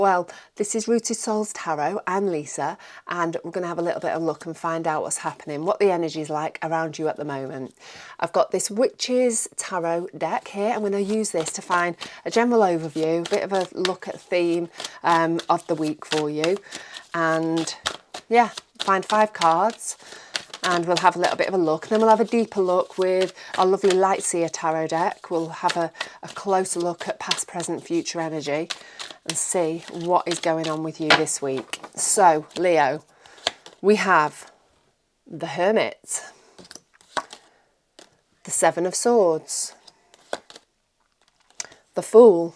Well, this is Rooted Souls Tarot. I'm Lisa, and we're going to have a little bit of a look and find out what's happening, what the energy is like around you at the moment. I've got this Witches Tarot deck here. I'm going to use this to find a general overview, a bit of a look at theme of the week for you. And yeah, find 5 cards. And we'll have a little bit of a look. Then we'll have a deeper look with our lovely Lightseer Tarot deck. We'll have a closer look at past, present, future energy and see what is going on with you this week. So, Leo, we have the Hermit, the Seven of Swords, the Fool,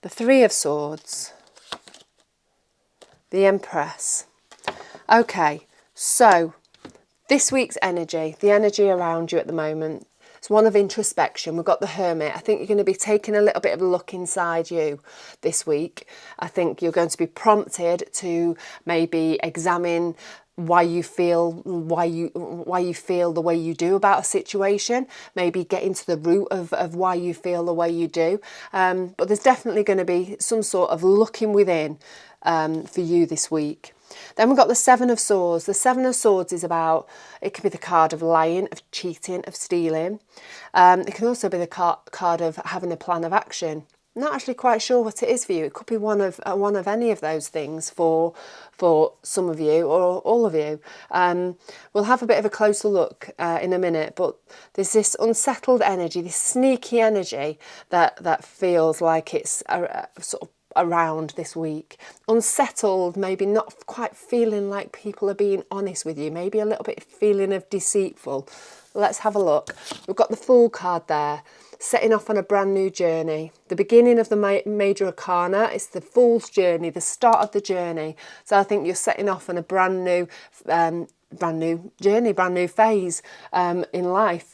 the Three of Swords, the Empress. Okay, so this week's energy, the energy around you at the moment, it's one of introspection. We've got the Hermit. I think you're going to be taking a little bit of a look inside you this week. I think you're going to be prompted to maybe examine why you feel the way you do about a situation, maybe get into the root of why you feel the way you do. But there's definitely going to be some sort of looking within for you this week. Then we've got the Seven of Swords. The Seven of Swords is about, it could be the card of lying, of cheating, of stealing. It can also be the card of having a plan of action. I'm not actually quite sure what it is for you. It could be one of any of those things for some of you or all of you. We'll have a bit of a closer look in a minute, but there's this unsettled energy, this sneaky energy that feels like it's sort of around this week. Unsettled, maybe not quite feeling like people are being honest with you, maybe a little bit feeling of deceitful. Let's have a look. We've got the Fool card there, setting off on a brand new journey. The beginning of the major arcana is the Fool's journey, the start of the journey. So I think you're setting off on a brand new journey, brand new phase in life.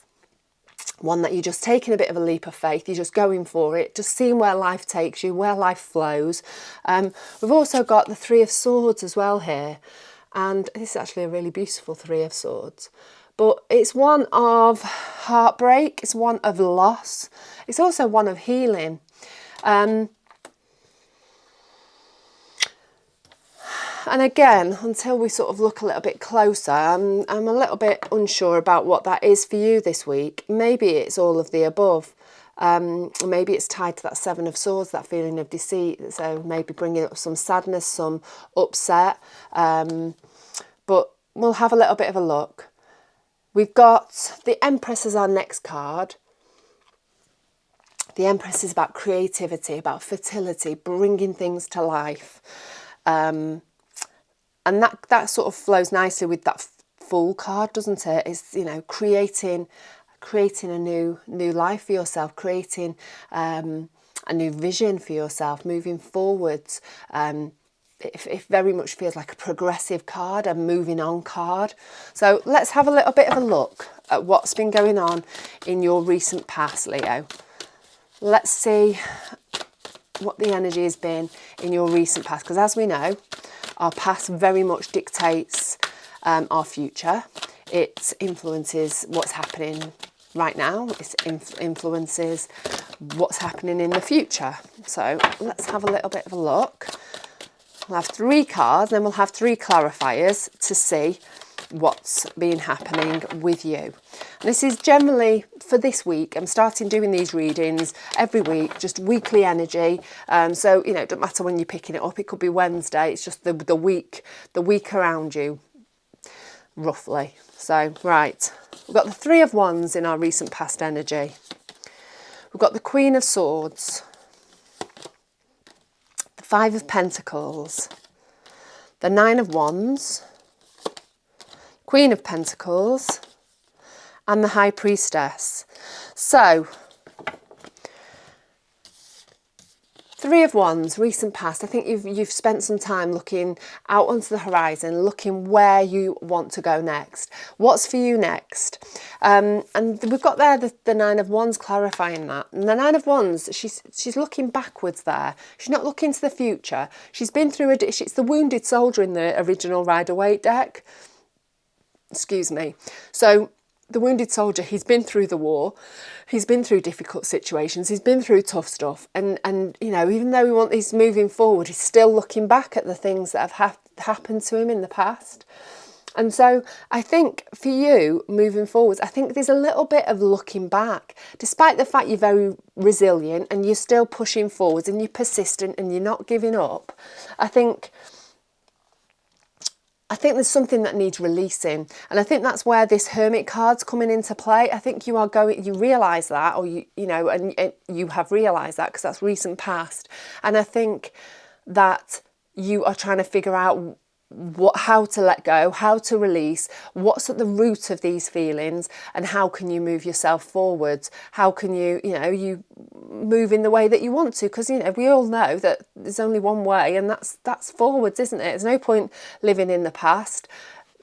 One that you're just taking a bit of a leap of faith, you're just going for it, just seeing where life takes you, where life flows. We've also got the Three of Swords as well here, and this is actually a really beautiful Three of Swords. But it's one of heartbreak, it's one of loss, it's also one of healing. And again, until we sort of look a little bit closer, I'm a little bit unsure about what that is for you this week. Maybe it's all of the above. Maybe it's tied to that Seven of Swords, that feeling of deceit. So maybe bringing up some sadness, some upset. But we'll have a little bit of a look. We've got the Empress as our next card. The Empress is about creativity, about fertility, bringing things to life. And that sort of flows nicely with that Fool card, doesn't it? It's, you know, creating a new life for yourself, creating a new vision for yourself, moving forwards. It very much feels like a progressive card, a moving on card. So let's have a little bit of a look at what's been going on in your recent past, Leo. Let's see what the energy has been in your recent past, because as we know, our past very much dictates our future. It influences what's happening right now. It influences what's happening in the future. So let's have a little bit of a look. We'll have 3 cards, then we'll have 3 clarifiers to see what's been happening with you. And this is generally for this week. I'm starting doing these readings every week, just weekly energy. So, you know, it doesn't matter when you're picking it up. It could be Wednesday. It's just the week around you, roughly. So, right. We've got the Three of Wands in our recent past energy. We've got the Queen of Swords, the Five of Pentacles, the Nine of Wands, Queen of Pentacles, and the High Priestess. So, Three of Wands, recent past. I think you've spent some time looking out onto the horizon, looking where you want to go next. What's for you next? And we've got there the Nine of Wands clarifying that. And the Nine of Wands, she's looking backwards there. She's not looking to the future. She's been through it's the wounded soldier in the original Rider-Waite deck. Excuse me. So the wounded soldier, he's been through the war, he's been through difficult situations, he's been through tough stuff, and you know, even though he's moving forward, he's still looking back at the things that have happened to him in the past. And so I think for you moving forwards, I think there's a little bit of looking back, despite the fact you're very resilient and you're still pushing forwards and you're persistent and you're not giving up. I think there's something that needs releasing, and I think that's where this Hermit card's coming into play. I think you realise that, or you know, and you have realised that because that's recent past, and I think that you are trying to figure out how to let go, how to release, what's at the root of these feelings, and how can you move yourself forwards? How can you move in the way that you want to? Because, you know, we all know that there's only one way, and that's forwards, isn't it? There's no point living in the past.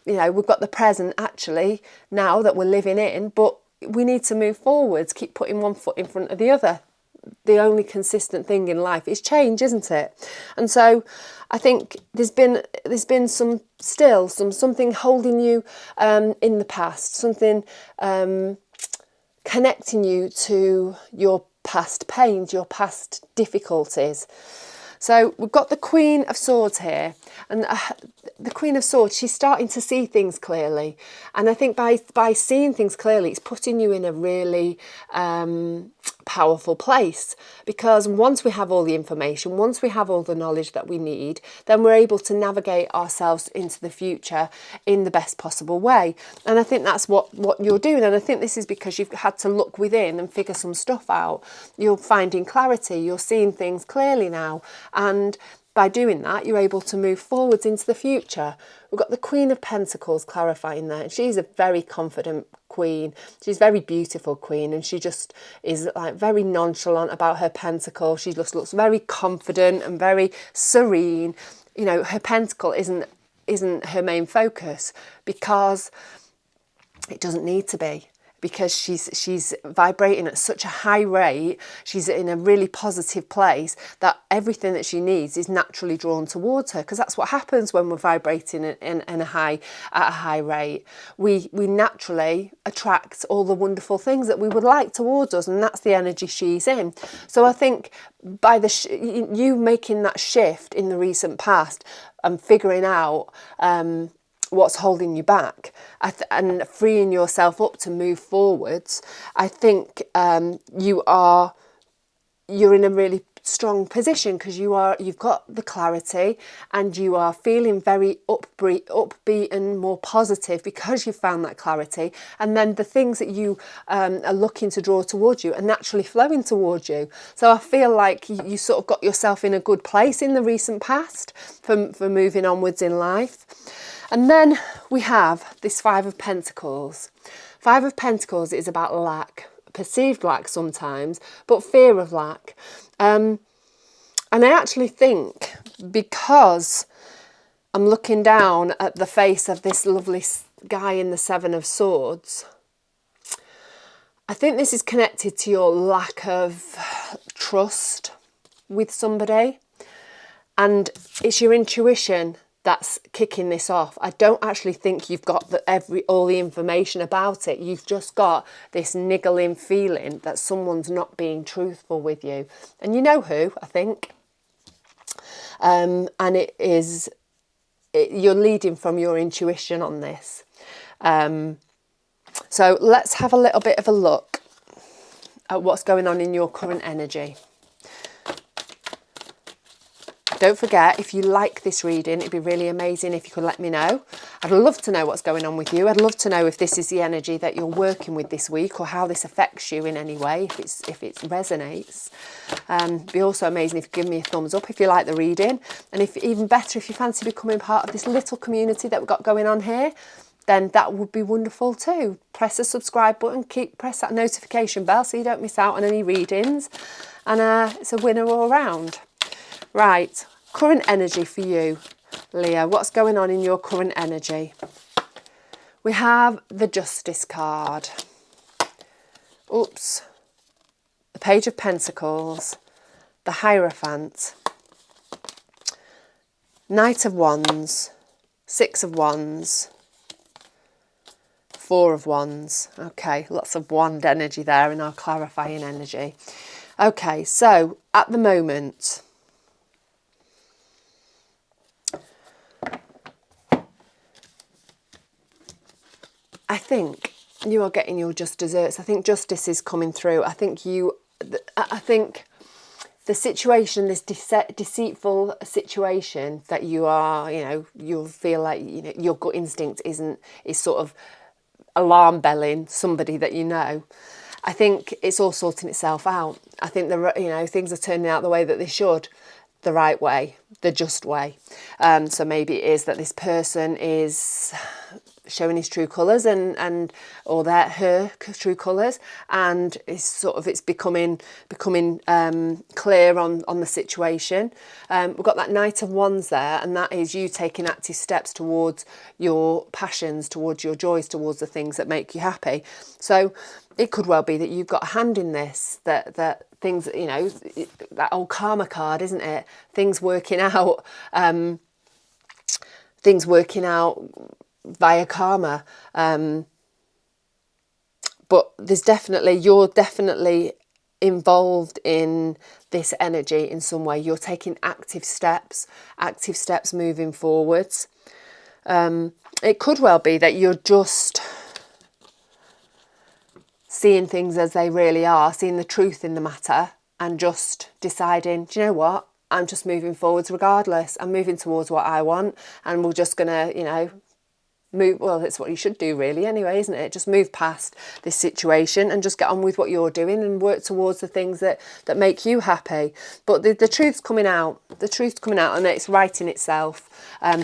You know, we've got the present actually now that we're living in, but we need to move forwards, keep putting one foot in front of the other. The only consistent thing in life is change, isn't it? And so I think there's been something holding you in the past, something connecting you to your past pains, your past difficulties. So we've got the Queen of Swords here, and the Queen of Swords, she's starting to see things clearly, and I think by seeing things clearly, it's putting you in a really powerful place, because once we have all the information, once we have all the knowledge that we need, then we're able to navigate ourselves into the future in the best possible way. And I think that's what you're doing, and I think this is because you've had to look within and figure some stuff out. You're finding clarity, you're seeing things clearly now, and by doing that, you're able to move forwards into the future. We've got the Queen of Pentacles clarifying there, and she's a very confident queen. She's a very beautiful queen, and she just is like very nonchalant about her pentacle. She just looks very confident and very serene. You know, her pentacle isn't her main focus, because it doesn't need to be, because she's vibrating at such a high rate, she's in a really positive place, that everything that she needs is naturally drawn towards her, because that's what happens when we're vibrating at a high rate. We naturally attract all the wonderful things that we would like towards us, and that's the energy she's in. So I think by you making that shift in the recent past and figuring out what's holding you back and freeing yourself up to move forwards, I think you're in a really strong position, because you've got the clarity and you are feeling very upbeat and more positive, because you've found that clarity, and then the things that you are looking to draw towards you are naturally flowing towards you. So I feel like you sort of got yourself in a good place in the recent past for moving onwards in life. And then we have this Five of Pentacles. Five of Pentacles is about lack, perceived lack sometimes, but fear of lack. And I actually think, because I'm looking down at the face of this lovely guy in the Seven of Swords, I think this is connected to your lack of trust with somebody. And it's your intuition that's kicking this off. I don't actually think you've got all the information about it. You've just got this niggling feeling that someone's not being truthful with you. And you know who, I think. And you're leading from your intuition on this. So let's have a little bit of a look at what's going on in your current energy. Don't forget, if you like this reading, it'd be really amazing if you could let me know. I'd love to know what's going on with you. I'd love to know if this is the energy that you're working with this week, or how this affects you in any way, if it resonates. It'd be also amazing if you give me a thumbs up if you like the reading. And even better, if you fancy becoming part of this little community that we've got going on here, then that would be wonderful too. Press the subscribe button, press that notification bell so you don't miss out on any readings. And it's a winner all round. Right, current energy for you, Leo. What's going on in your current energy? We have the Justice card. Oops. The Page of Pentacles. The Hierophant. Knight of Wands. Six of Wands. Four of Wands. Okay, lots of wand energy there in our clarifying energy. Okay, so at the moment, I think you are getting your just desserts. I think justice is coming through. I think the situation, this deceitful situation that you are, you'll feel like, your gut instinct is sort of alarm belling somebody that you know. I think it's all sorting itself out. I think things are turning out the way that they should, the right way, the just way. So maybe it is that this person is showing his true colours or her true colours, and it's becoming clear on the situation. We've got that Knight of Wands there, and that is you taking active steps towards your passions, towards your joys, towards the things that make you happy. So it could well be that you've got a hand in this, that things, that old karma card, isn't it? Things working out via karma. But you're definitely involved in this energy in some way. You're taking active steps moving forwards. It could well be that you're just seeing things as they really are, seeing the truth in the matter, and just deciding, do you know what? I'm just moving forwards regardless. I'm moving towards what I want, and we're just going to, move. Well, it's what you should do really anyway, isn't it? Just move past this situation and just get on with what you're doing and work towards the things that make you happy. But the truth's coming out. The truth's coming out, and it's writing itself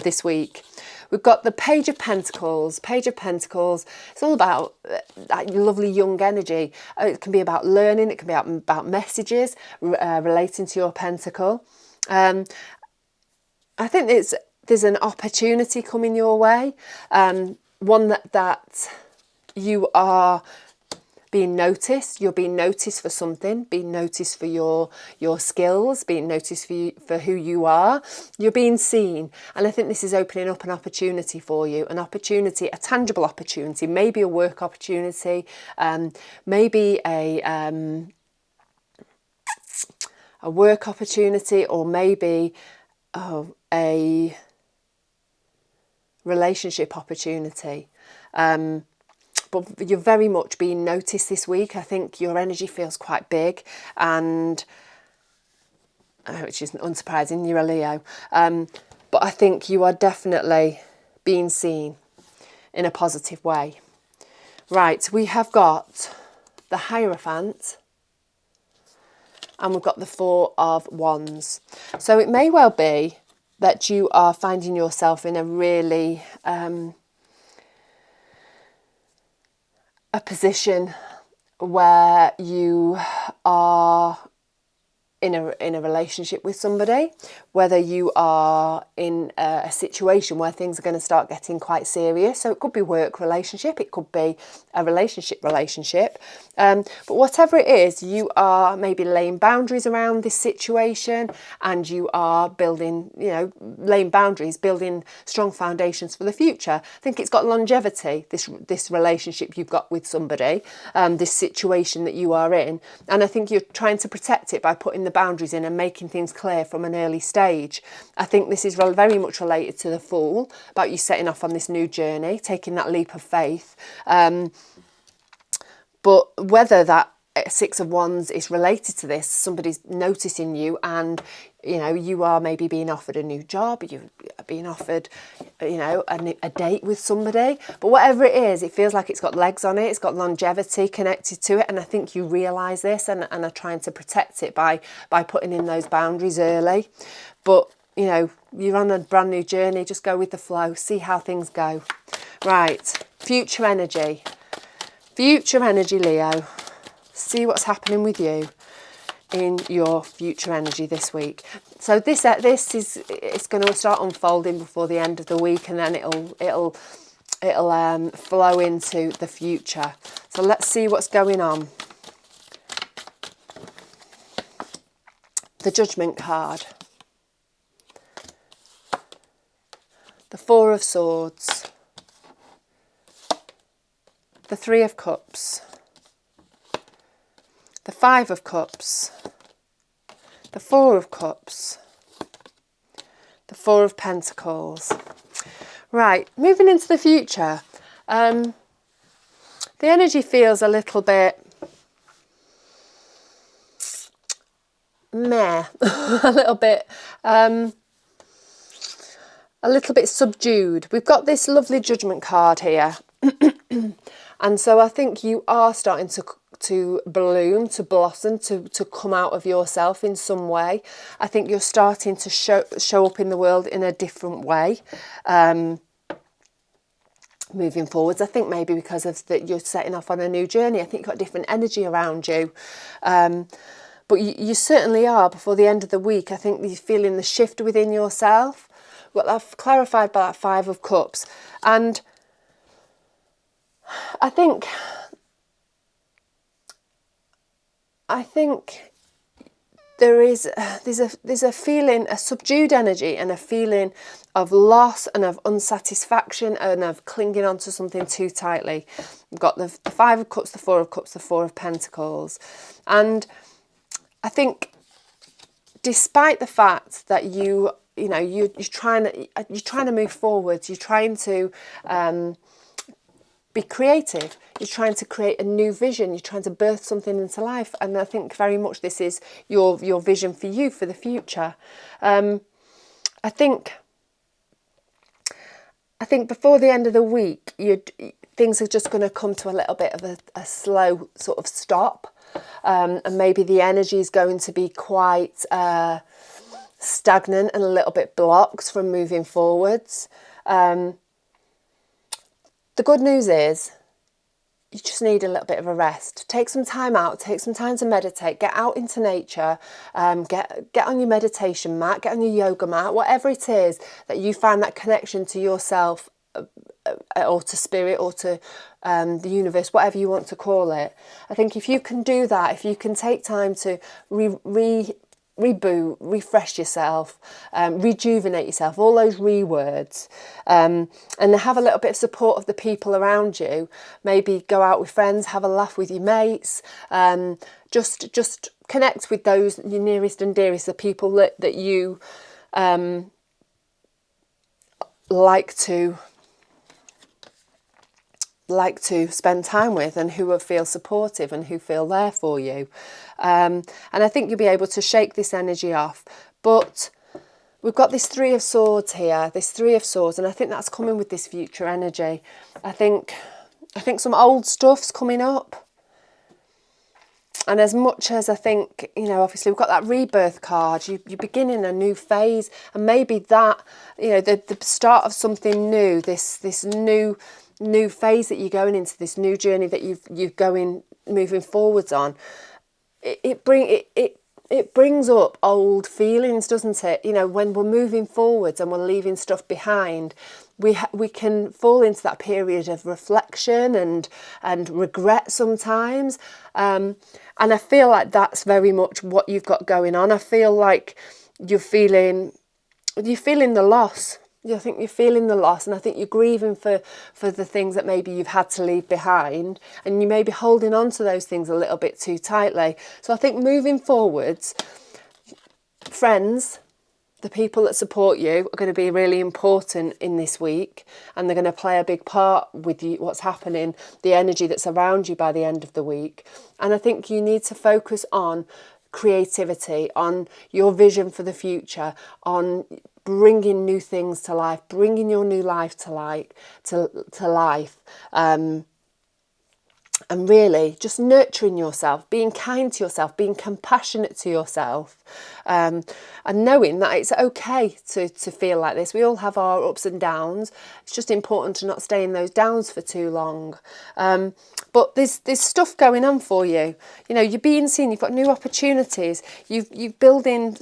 this week. We've got the Page of Pentacles. Page of Pentacles, it's all about that lovely young energy. It can be about learning. It can be about messages relating to your pentacle. I think there's an opportunity coming your way. One that you are being noticed. You're being noticed for something, being noticed for your skills, being noticed for who you are. You're being seen. And I think this is opening up an opportunity for you, a tangible opportunity, maybe a work opportunity, maybe a work opportunity, or maybe a relationship opportunity. But you're very much being noticed this week. I think your energy feels quite big, and which is unsurprising, you're a Leo. But I think you are definitely being seen in a positive way. Right, we have got the Hierophant, and we've got the Four of Wands. So it may well be that you are finding yourself in a really a position where you are in a relationship with somebody, whether you are in a situation where things are going to start getting quite serious. So it could be work relationship, it could be a relationship. But whatever it is, you are maybe laying boundaries around this situation, and you are building, laying boundaries, building strong foundations for the future. I think it's got longevity, this relationship you've got with somebody, this situation that you are in. And I think you're trying to protect it by putting the boundaries in and making things clear from an early stage. I think this is very much related to the Fool, about you setting off on this new journey, taking that leap of faith. But whether that Six of Wands is related to this, somebody's noticing you, and you are maybe being offered a new job, you're being offered a date with somebody, but whatever it is, it feels like it's got legs on it, it's got longevity connected to it, and I think you realise this and are trying to protect it by putting in those boundaries early. But you're on a brand new journey, just go with the flow, see how things go. Right, future energy, Leo. See what's happening with you in your future energy this week. So this it's going to start unfolding before the end of the week, and then it'll flow into the future. So let's see what's going on. The Judgment card, the Four of Swords, the Three of Cups, the Five of Cups, the Four of Cups, the Four of Pentacles. Right, moving into the future, the energy feels a little bit meh, a little bit subdued. We've got this lovely Judgment card here. And so I think you are starting to bloom, to blossom, to come out of yourself in some way. I think you're starting to show up in the world in a different way. Moving forwards, I think maybe because of that you're setting off on a new journey. I think you've got different energy around you. But you certainly are before the end of the week. I think you're feeling the shift within yourself. Well, I've clarified by that Five of Cups. And I think there's a feeling, a subdued energy and a feeling of loss and of unsatisfaction and of clinging on to something too tightly. We've got the Five of Cups, the Four of Cups, the Four of Pentacles. And I think despite the fact that you're trying to move forwards, you're trying to be creative, you're trying to create a new vision, you're trying to birth something into life, and I think very much this is your vision for you for the future. I think before the end of the week, things are just going to come to a little bit of a slow sort of stop, and maybe the energy is going to be quite stagnant and a little bit blocked from moving forwards. The good news is you just need a little bit of a rest. Take some time out, take some time to meditate, get out into nature, get on your meditation mat, get on your yoga mat, whatever it is that you find that connection to yourself or to spirit or to the universe, whatever you want to call it. I think if you can do that, if you can take time to reboot, refresh yourself, rejuvenate yourself, all those words, and have a little bit of support of the people around you. Maybe go out with friends, have a laugh with your mates, just connect with those, your nearest and dearest, the people that you like to spend time with and who will feel supportive and who feel there for you. And I think you'll be able to shake this energy off. But we've got this Three of Swords here, this Three of Swords, and I think that's coming with this future energy. I think some old stuff's coming up. And as much as I think, obviously we've got that rebirth card, you're beginning a new phase, and maybe that, the start of something new, this new phase that you're going into, this new journey that you're moving forwards on, it brings up old feelings, doesn't it? When we're moving forwards and we're leaving stuff behind, we can fall into that period of reflection and regret sometimes, and I feel like that's very much what you've got going on. I feel like you're feeling the loss. I think you're feeling the loss, and I think you're grieving for the things that maybe you've had to leave behind, and you may be holding on to those things a little bit too tightly. So I think moving forwards, friends, the people that support you are going to be really important in this week, and they're going to play a big part with you, what's happening, the energy that's around you by the end of the week. And I think you need to focus on creativity, on your vision for the future, on bringing new things to life, bringing your new life to life, and really just nurturing yourself, being kind to yourself, being compassionate to yourself, and knowing that it's okay to feel like this. We all have our ups and downs. It's just important to not stay in those downs for too long. But there's stuff going on for you. You're being seen. You've got new opportunities. You've building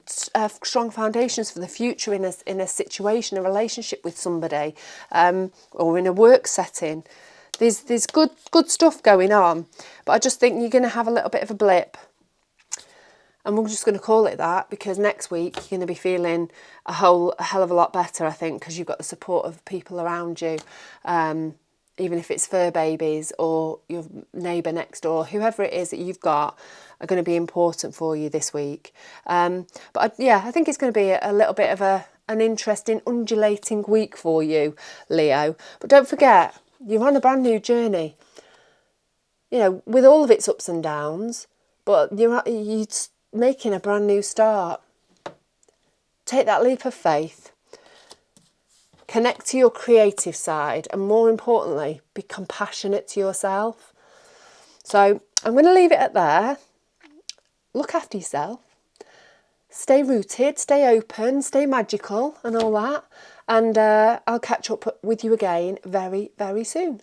strong foundations for the future in a situation, a relationship with somebody, or in a work setting. There's good stuff going on, but I just think you're going to have a little bit of a blip. And we're just going to call it that, because next week you're going to be feeling a hell of a lot better, I think, because you've got the support of people around you even if it's fur babies or your neighbour next door, whoever it is that you've got, are going to be important for you this week. Yeah, I think it's going to be a little bit of an interesting, undulating week for you, Leo. But don't forget, you're on a brand new journey. You know, with all of its ups and downs, but you're making a brand new start. Take that leap of faith. Connect to your creative side, and more importantly, be compassionate to yourself. So I'm going to leave it at there. Look after yourself. Stay rooted, stay open, stay magical and all that. And I'll catch up with you again very, very soon.